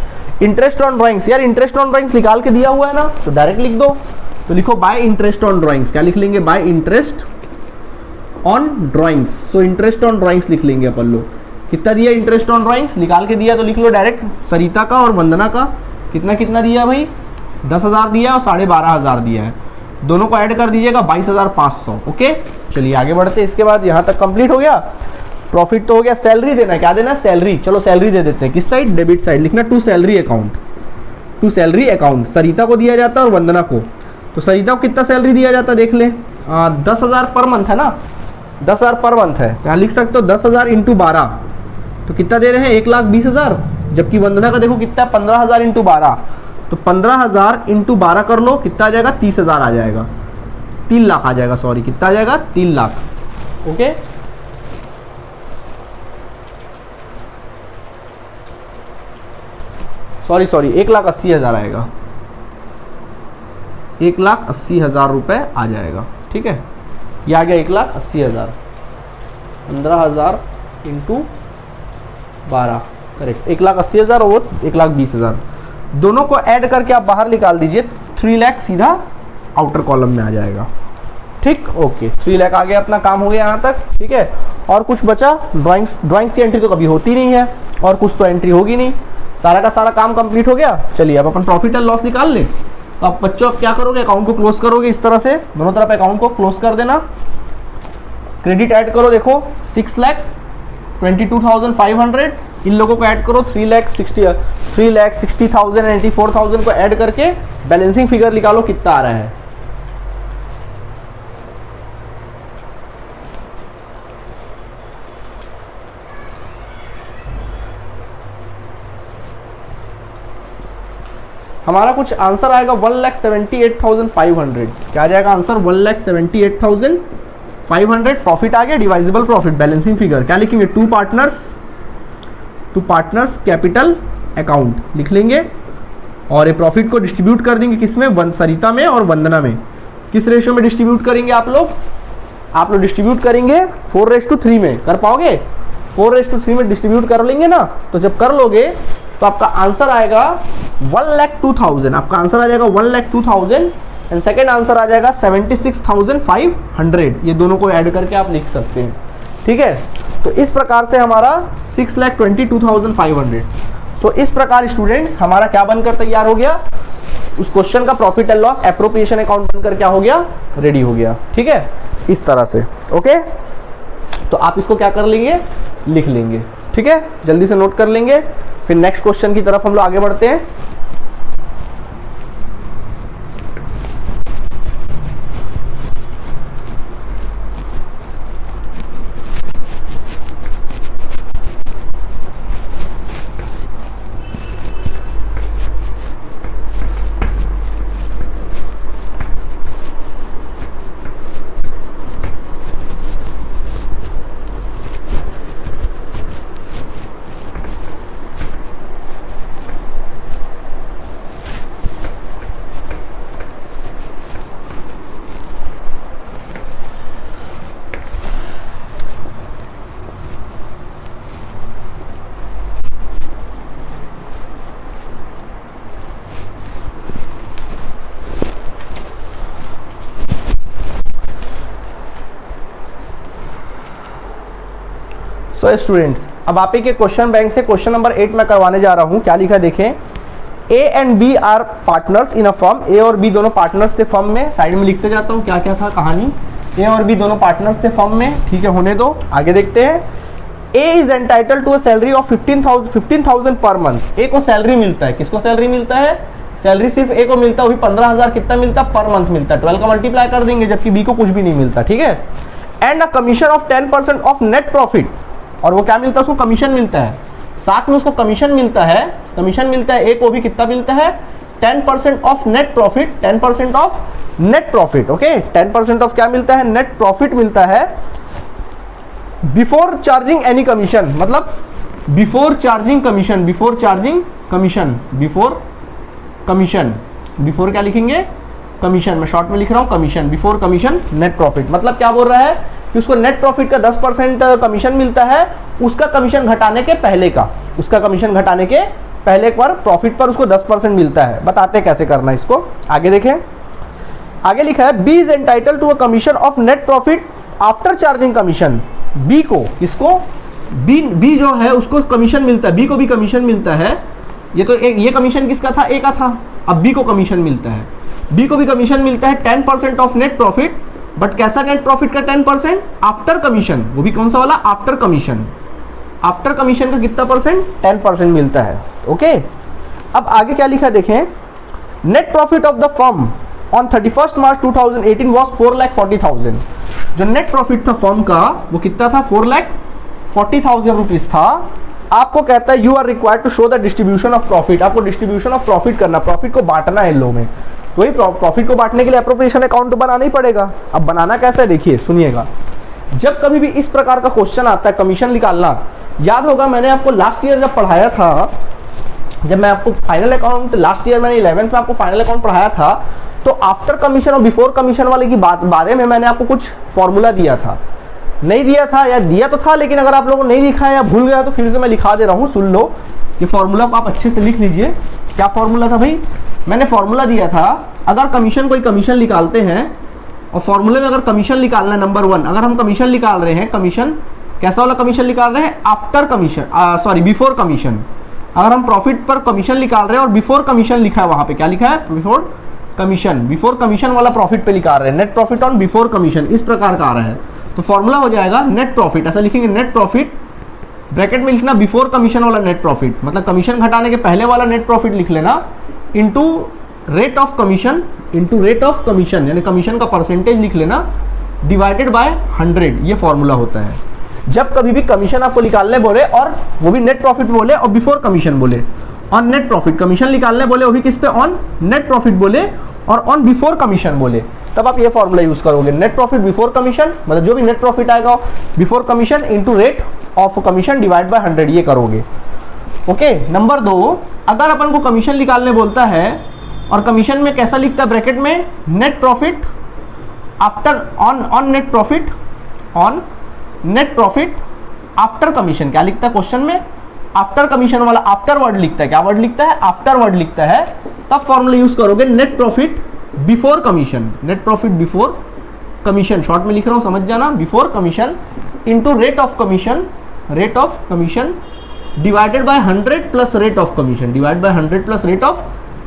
इंटरेस्ट ऑन ड्राइंग्स, यार इंटरेस्ट ऑन ड्राइंग्स निकाल के दिया हुआ है ना, तो डायरेक्ट लिख दो। तो लिखो बाय इंटरेस्ट ऑन ड्राइंग्स, क्या लिख लेंगे, bye interest on drawings. So interest on drawings लिख लेंगे अपन लोग। कितना दिया इंटरेस्ट ऑन ड्राइंग्स, निकाल के दिया, तो लिख लो डायरेक्ट, सरिता का और वंदना का कितना कितना दिया भाई, 10,000 दिया और 12,500 दिया है। दोनों को ऐड कर दीजिएगा, 22,500। ओके, चलिए आगे बढ़ते हैं। इसके बाद यहाँ तक कंप्लीट हो गया, प्रॉफिट तो हो गया। सैलरी देना है, क्या देना है, सैलरी। चलो सैलरी दे देते हैं, किस साइड, डेबिट साइड। लिखना to salary account, to salary account. Sarita को दिया जाता है और वंदना को। तो सरिता को कितना सैलरी दिया जाता है देख ले, 10,000 पर मंथ है ना, 10,000 पर मंथ है। यहाँ लिख सकते हो 10,000 इंटू 12, तो कितना दे रहे हैं, 1,20,000। जबकि वंदना का देखो कितना है, 15,000 इंटू 12, तो 15,000 इंटू 12 कर लो, कितना आ जाएगा, 30,000 आ जाएगा, 3 लाख आ जाएगा, सॉरी कितना आ जाएगा, 3 लाख। ओके, सॉरी 1,80,000 आएगा, 1,80,000 रुपये आ जाएगा। ठीक है, ये आ गया 1,80,000, 15,000 इंटू 12, करेक्ट, 1,80,000 और 1,20,000। दोनों को ऐड करके आप बाहर निकाल दीजिए, 3 लाख सीधा आउटर कॉलम में आ जाएगा। ठीक, ओके, 3 लाख आ गया, अपना काम हो गया यहाँ तक। ठीक है, और कुछ बचा, ड्राइंग्स की एंट्री तो कभी होती नहीं है, और कुछ तो एंट्री होगी नहीं, सारा का सारा काम कंप्लीट हो गया। चलिए अब अपन प्रॉफिट एंड लॉस निकाल ले। तो आप बच्चों अब क्या करोगे, अकाउंट को क्लोज करोगे, इस तरह से दोनों तरफ अकाउंट को क्लोज कर देना। क्रेडिट ऐड करो, देखो 6,22,500, इन लोगों को ऐड करो, 3,60,000 एंड 84,000 को ऐड करके बैलेंसिंग फिगर निकालो कितना आ रहा है। हमारा कुछ आंसर आएगा 1,78,500। क्या आ जाएगा आंसर, 1,78,500। प्रॉफिट आ गया, डिवाइजिबल प्रॉफिट, बैलेंसिंग फिगर क्या लिखेंगे, टू पार्टनर्स कैपिटल अकाउंट लिख लेंगे। और ये प्रॉफिट को डिस्ट्रीब्यूट कर देंगे किसमें, सरिता में और वंदना में। किस रेशियो में डिस्ट्रीब्यूट करेंगे आप लोग डिस्ट्रीब्यूट करेंगे 4:3 में। कर पाओगे, 4:3 में डिस्ट्रीब्यूट कर लेंगे ना। तो जब कर लोगे तो आपका आंसर आएगा 1,02,000। आपका आंसर आ जाएगा 1,02,000 एंड सेकेंड आंसर आ जाएगा 76,500। ये दोनों को ऐड करके आप लिख सकते हैं। ठीक है, तो इस प्रकार से हमारा 6,22,500। सो इस प्रकार स्टूडेंट्स हमारा क्या बनकर तैयार हो गया, उस क्वेश्चन का profit and loss appropriation account बनकर क्या हो गया, रेडी हो गया। ठीक है, इस तरह से। ओके, तो आप इसको क्या कर लेंगे, लिख लेंगे। ठीक है, जल्दी से नोट कर लेंगे, फिर नेक्स्ट क्वेश्चन की तरफ हम लोग आगे बढ़ते हैं। सो स्टूडेंट्स, अब आप के क्वेश्चन बैंक से क्वेश्चन नंबर 8 में करवाने जा रहा हूं। क्या लिखा देखें, A and B are partners in a firm. A और बी दोनों पार्टनर्स थे फर्म में। साइड में लिखते जाता हूं क्या क्या था कहानी। ए और बी दोनों पार्टनर्स थे फर्म में। ठीक है, होने दो, आगे देखते हैं। A is entitle to a salary of 15,000 per month. ए को सैलरी मिलता है, किसको सैलरी मिलता है, सैलरी सिर्फ ए को मिलता है, वही 15,000 कितना मिलता पर मंथ मिलता है, 12 का मल्टीप्लाई कर देंगे, जबकि बी को कुछ भी नहीं मिलता, ठीक है। And a commission of 10% of net profit, और वो क्या मिलता है, उसको कमीशन मिलता है, साथ में उसको कमीशन मिलता है, ए को भी कितना मिलता है 10% of net profit, 10% of net profit, okay 10% of क्या मिलता है, नेट प्रॉफिट मिलता है बिफोर चार्जिंग एनी कमीशन, मतलब बिफोर चार्जिंग कमीशन, बिफोर क्या लिखेंगे, कमीशन, मैं शॉर्ट में लिख रहा हूं commission, before commission net profit, मतलब क्या बोल रहा है कि उसको नेट प्रॉफिट का 10% कमीशन मिलता है, उसका कमीशन घटाने के पहले का, पर प्रॉफिट पर उसको 10% मिलता है। बताते कैसे करना है इसको, आगे देखें। आगे लिखा है B is entitle to a commission of net profit after charging commission, B को, इसको बी जो है उसको कमीशन मिलता है, बी को भी कमीशन मिलता है, ये कमीशन किसका था, ए का था, अब बी को कमीशन मिलता है, बी को भी कमीशन मिलता है 10% ऑफ नेट प्रॉफिट, बट कैसा नेट प्रॉफिट का 10%, आफ्टर कमीशन, वो भी कौन सा वाला, आफ्टर कमीशन का कितना परसेंट, 10% मिलता है, ओके। अब आगे क्या लिखा देखें, net profit of the firm on 31 March 2018 was 4,40,000, जो नेट प्रॉफिट था फर्म का वो कितना था, 4,40,000 रुपीज था। आपको कहता है you are required to show the distribution of profit, आपको डिस्ट्रीब्यूशन ऑफ प्रॉफिट करना, प्रॉफिट को बांटना है इन लोगों में, तो वही प्रॉफिट को बांटने के लिए एप्रोप्रिएशन अकाउंट तो बनाना ही पड़ेगा। अब बनाना कैसे है देखिए, सुनिएगा। जब कभी भी इस प्रकार का क्वेश्चन आता है कमीशन निकालना, याद होगा मैंने आपको लास्ट ईयर जब पढ़ाया था, जब मैं आपको फाइनल अकाउंट लास्ट ईयर मैंने 11th में आपको फाइनल अकाउंट पढ़ाया था, तो आफ्टर कमीशन और बिफोर कमीशन वाले की बारे में मैंने आपको कुछ फॉर्मूला दिया था, नहीं दिया था या दिया तो था, लेकिन अगर आप लोगों ने नहीं लिखा है या भूल गया तो फिर से मैं लिखा दे रहा हूँ, सुन लो। ये फॉर्मूला को आप अच्छे से लिख लीजिए। क्या फॉर्मूला था भाई, मैंने फॉर्मूला दिया था, अगर कोई कमीशन निकालते हैं और फॉर्मूले में अगर कमीशन निकालना है, नंबर 1 अगर हम कमीशन निकाल रहे हैं, कमीशन कैसा वाला कमीशन निकाल रहे हैं, आफ्टर कमीशन, बिफोर कमीशन, अगर हम प्रॉफिट पर कमीशन निकाल रहे हैं और बिफोर कमीशन लिखा है, वहां पे क्या लिखा है, बिफोर कमीशन वाला प्रॉफिट पे निकाल रहे हैं, net profit on before commission, इस प्रकार का आ रहा है, तो फॉर्मूला हो जाएगा नेट प्रॉफिट, ऐसा लिखेंगे नेट प्रॉफिट, ब्रैकेट में लिखना बिफोर कमीशन वाला नेट प्रॉफिट, मतलब कमीशन घटाने के पहले वाला नेट प्रॉफिट लिख लेना, इनटू रेट ऑफ कमीशन, यानी कमीशन का परसेंटेज लिख लेना, डिवाइडेड बाय 100, ये फॉर्मूला होता है। जब कभी भी कमीशन आपको निकालने बोले और वो भी नेट प्रॉफिट बोले और बिफोर कमीशन बोले, ऑन नेट प्रॉफिट कमीशन निकालने बोले वो भी किस पे, ऑन नेट प्रॉफिट बोले और ऑन बिफोर कमीशन बोले, तब आप ये फॉर्मूला यूज करोगे, नेट प्रॉफिट बिफोर कमीशन, मतलब जो भी नेट प्रॉफिट आएगा before commission into rate of commission divide by 100, ये करोगे, ओके। नंबर 2, अगर अपन को कमीशन निकालने बोलता है और कमीशन में कैसा लिखता है, ब्रैकेट में net profit after on net profit after commission, क्या लिखता है क्वेश्चन में, आफ्टर कमीशन वाला आफ्टर वर्ड लिखता है, क्या वर्ड लिखता है, आफ्टर वर्ड लिखता है, तब फॉर्मूला यूज करोगे net profit before commission, short में लिख रहा हूं समझ जाना, before commission into rate of commission divided by 100 plus rate of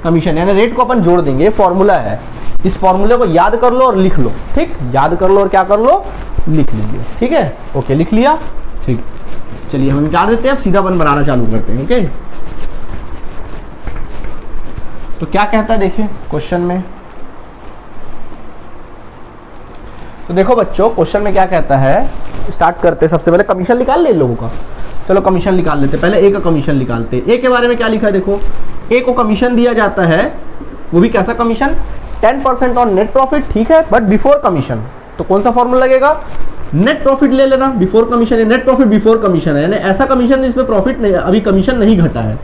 commission, यानी रेट को अपन जोड़ देंगे, ये फॉर्मूला है। इस फॉर्मूले को याद कर लो और लिख लो, ठीक, याद कर लो और क्या कर लो, लिख लीजिए, ठीक है, ओके, लिख लिया, ठीक। चलिए हम निकाल देते हैं, अब सीधा अपन बनाना चालू करते हैं, ओके। तो क्या कहता है देखिए क्वेश्चन में, तो देखो बच्चों क्वेश्चन में क्या कहता है, स्टार्ट करते हैं। सबसे पहले कमीशन निकाल ले लोगों का, चलो कमीशन निकाल लेते, पहले ए का कमीशन निकालते हैं। ए के बारे में क्या लिखा है देखो, ए को कमीशन दिया जाता है, वो भी कैसा कमीशन, 10% ऑन नेट प्रॉफिट, ठीक है, बट बिफोर कमीशन, तो कौन सा फॉर्मूला लगेगा, नेट प्रॉफिट ले लेना, before commission, net profit before commission है, यानी ऐसा कमीशन जिसमें प्रॉफिट नहीं, अभी कमीशन नहीं घटा है,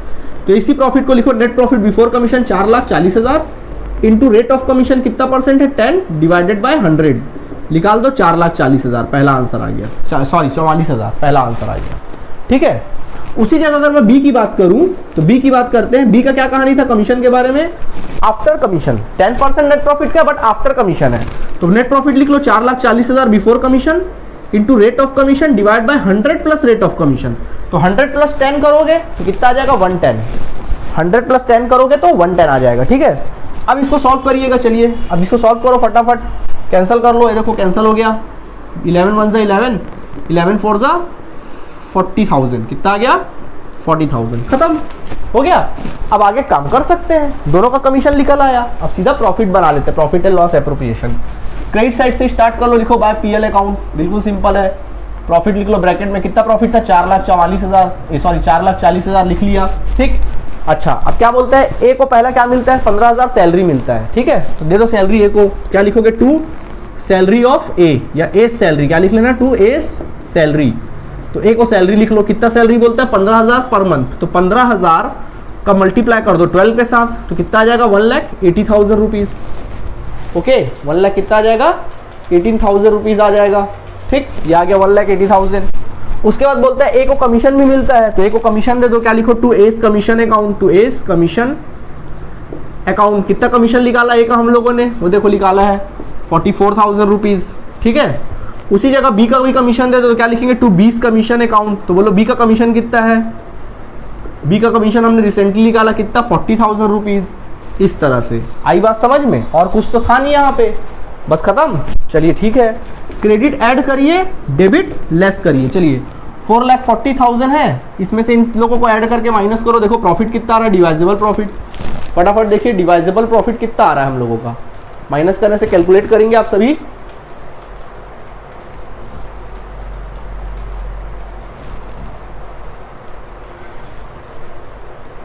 तो इसी प्रॉफिट को लिखो net profit before commission 4,40,000 into rate of commission कितना परसेंट है, 10 डिवाइडेड बाय 100, निकाल दो 4,40,000, पहला आंसर आ गया, सॉरी 44,000 पहला आंसर आ गया, ठीक है। उसी जगह अगर मैं बी की बात करूं तो बी की बात करते हैं, बी का क्या कहानी था कमीशन के बारे में, आफ्टर कमीशन 10% नेट प्रॉफिट का, बट आफ्टर कमीशन है, तो नेट प्रॉफिट लिख लो 4,40,000 before commission into rate of commission divide by 100 plus rate of commission, तो 100 प्लस 10 करोगे तो कितना आ जाएगा 110, 100 प्लस 10 करोगे तो 110 आ जाएगा, ठीक है। अब इसको सॉल्व करिएगा, चलिए अब इसको सॉल्व करो फटाफट, कैंसिल कर लो, ये देखो कैंसिल हो गया, 11 1 जा 11, 11 4 जा 40,000, कितना आ गया 40,000, खत्म हो गया। अब आगे काम कर सकते हैं, दोनों का कमीशन निकल आया, अब सीधा प्रॉफिट बना लेते हैं, profit and loss appropriation. Credit side से स्टार्ट कर लो, लिखो बाय पीएल अकाउंट, बिल्कुल सिंपल है। प्रॉफिट लिख लो, ब्रैकेट में कितना प्रॉफिट था 4,40,000 लिख लिया, ठीक। अच्छा अब क्या बोलता है, ए को पहला क्या मिलता है 15,000 सैलरी मिलता है, ठीक है, तो दे दो सैलरी ए को, क्या लिखोगे टू सैलरी ऑफ ए या ए सैलरी, क्या लिख लेना टू ए सैलरी, तो ए को सैलरी लिख लो, कितना सैलरी बोलता है 15,000 पर मंथ, तो 15,000 का मल्टीप्लाई कर दो 12 के साथ, तो कितना आ जाएगा 1,80,000 रुपीज। ओके 1 लाख कितना आ जाएगा 18,000 रुपीज आ जाएगा, ठीक, ये आ गया 1,80,000। उसके बाद बोलता है ए को कमीशन भी मिलता है, तो ए को कमीशन दे दो, क्या लिखो to S commission account, to S commission account. कितना कमीशन निकाला ए का हम लोगों ने, वो देखो निकाला है 44,000 रुपीज, ठीक है। उसी जगह बी का भी कमीशन दे दो, तो क्या लिखेंगे टू बीस कमीशन अकाउंट, तो बोलो बी का कमीशन कितना है, बी का कमीशन हमने रिसेंटली निकाला कितना 40,000 रुपीज। इस तरह से आई बात समझ में, और कुछ तो था नहीं यहाँ पे, बस खत्म। चलिए ठीक है, क्रेडिट ऐड करिए, डेबिट लेस करिए। चलिए 4,40,000 है, इसमें से इन लोगों को ऐड करके माइनस करो, देखो प्रॉफिट कितना आ रहा है, डिवाइजेबल प्रॉफिट। फटाफट देखिए डिवाइजेबल प्रॉफिट कितना आ रहा है हम लोगों का, माइनस करने से कैलकुलेट करेंगे आप सभी।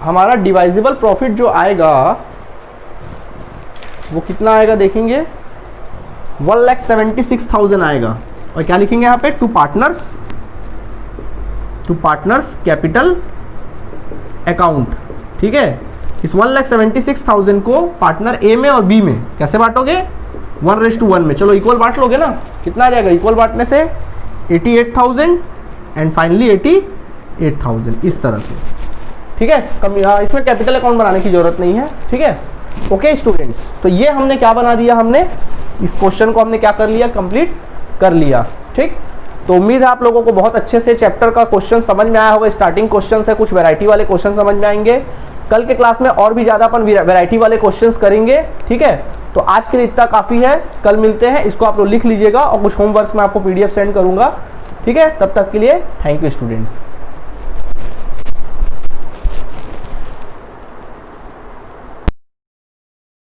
हमारा डिवाइजेबल प्रॉफिट जो आएगा वो कितना आएगा देखेंगे 1,76,000 आएगा, और क्या लिखेंगे यहाँ पे टू पार्टनर्स कैपिटल अकाउंट, ठीक है। इस 1,76,000 को पार्टनर ए में और बी में कैसे बांटोगे 1:1 में, चलो इक्वल बांट लोगे ना, कितना आ जाएगा इक्वल बांटने से 88,000 एंड फाइनली 88,000, इस तरह से, ठीक है। इसमें कैपिटल अकाउंट बनाने की जरूरत नहीं है, ठीक है। ओके स्टूडेंट्स, तो ये हमने क्या बना दिया, हमने इस क्वेश्चन को हमने क्या कर लिया, कंप्लीट कर लिया, ठीक। तो उम्मीद है आप लोगों को बहुत अच्छे से चैप्टर का क्वेश्चन समझ में आया होगा। स्टार्टिंग क्वेश्चन है, कुछ वैरायटी वाले क्वेश्चन समझ में आएंगे, कल के क्लास में और भी ज्यादा अपन वैरायटी वाले क्वेश्चंस करेंगे, ठीक है। तो आज के लिए इतना काफी है, कल मिलते हैं, इसको आप लोग लिख लीजिएगा और कुछ होमवर्क मैं आपको PDF सेंड करूंगा, ठीक है। तब तक के लिए थैंक यू स्टूडेंट्स।